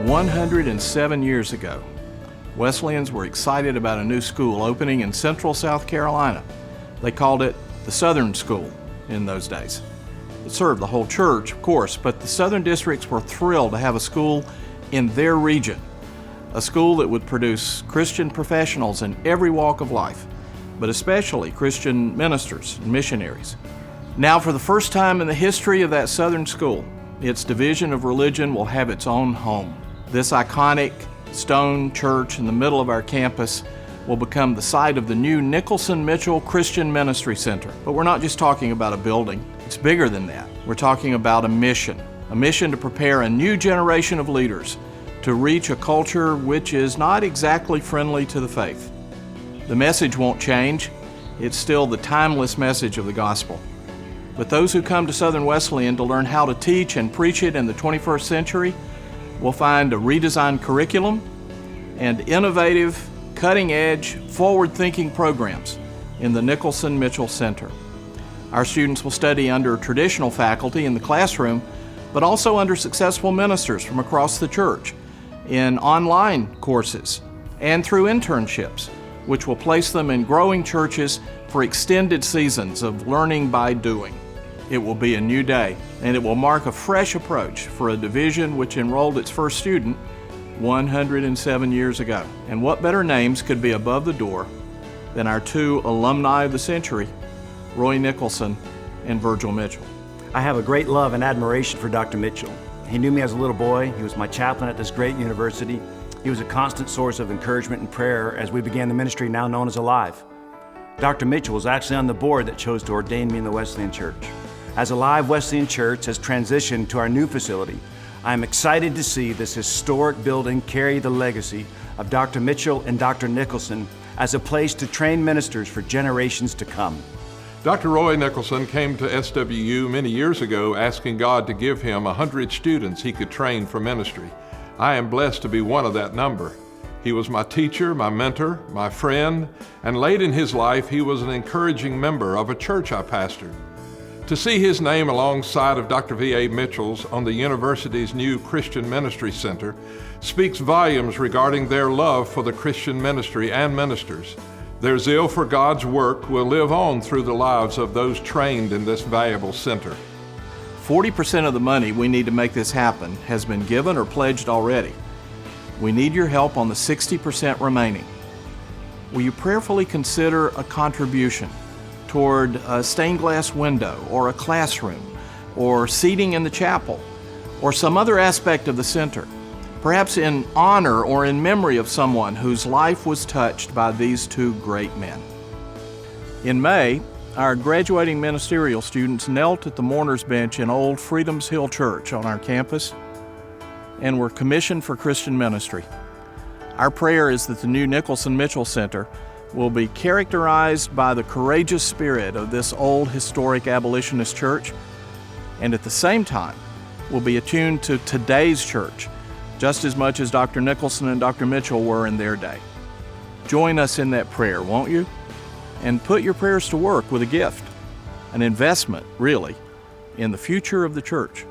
107 years ago, Wesleyans were excited about a new school opening in central South Carolina. They called it the Southern School in those days. It served the whole church, of course, but the Southern districts were thrilled to have a school in their region, a school that would produce Christian professionals in every walk of life, but especially Christian ministers and missionaries. Now, for the first time in the history of that Southern school, its division of religion will have its own home. This iconic stone church in the middle of our campus will become the site of the new Nicholson-Mitchell Christian Ministry Center. But we're not just talking about a building. It's bigger than that. We're talking about a mission to prepare a new generation of leaders to reach a culture which is not exactly friendly to the faith. The message won't change. It's still the timeless message of the gospel. But those who come to Southern Wesleyan to learn how to teach and preach it in the 21st century will find a redesigned curriculum and innovative, cutting-edge, forward-thinking programs in the Nicholson-Mitchell Center. Our students will study under traditional faculty in the classroom, but also under successful ministers from across the church, in online courses, and through internships, which will place them in growing churches for extended seasons of learning by doing. It will be a new day, and it will mark a fresh approach for a division which enrolled its first student 107 years ago. And what better names could be above the door than our two alumni of the century, Roy Nicholson and Virgil Mitchell. I have a great love and admiration for Dr. Mitchell. He knew me as a little boy. He was my chaplain at this great university. He was a constant source of encouragement and prayer as we began the ministry now known as Alive. Dr. Mitchell was actually on the board that chose to ordain me in the Wesleyan Church. As Alive Wesleyan Church has transitioned to our new facility, I am excited to see this historic building carry the legacy of Dr. Mitchell and Dr. Nicholson as a place to train ministers for generations to come. Dr. Roy Nicholson came to SWU many years ago asking God to give him 100 students he could train for ministry. I am blessed to be one of that number. He was my teacher, my mentor, my friend, and late in his life he was an encouraging member of a church I pastored. To see his name alongside of Dr. V.A. Mitchell's on the university's new Christian Ministry Center speaks volumes regarding their love for the Christian ministry and ministers. Their zeal for God's work will live on through the lives of those trained in this valuable center. 40% of the money we need to make this happen has been given or pledged already. We need your help on the 60% remaining. Will you prayerfully consider a contribution toward a stained glass window or a classroom or seating in the chapel or some other aspect of the center, perhaps in honor or in memory of someone whose life was touched by these two great men? In May, our graduating ministerial students knelt at the mourner's bench in Old Freedoms Hill Church on our campus and were commissioned for Christian ministry. Our prayer is that the new Nicholson-Mitchell Center will be characterized by the courageous spirit of this old historic abolitionist church, and at the same time will be attuned to today's church just as much as Dr. Nicholson and Dr. Mitchell were in their day. Join us in that prayer, won't you? And put your prayers to work with a gift, an investment, really, in the future of the church.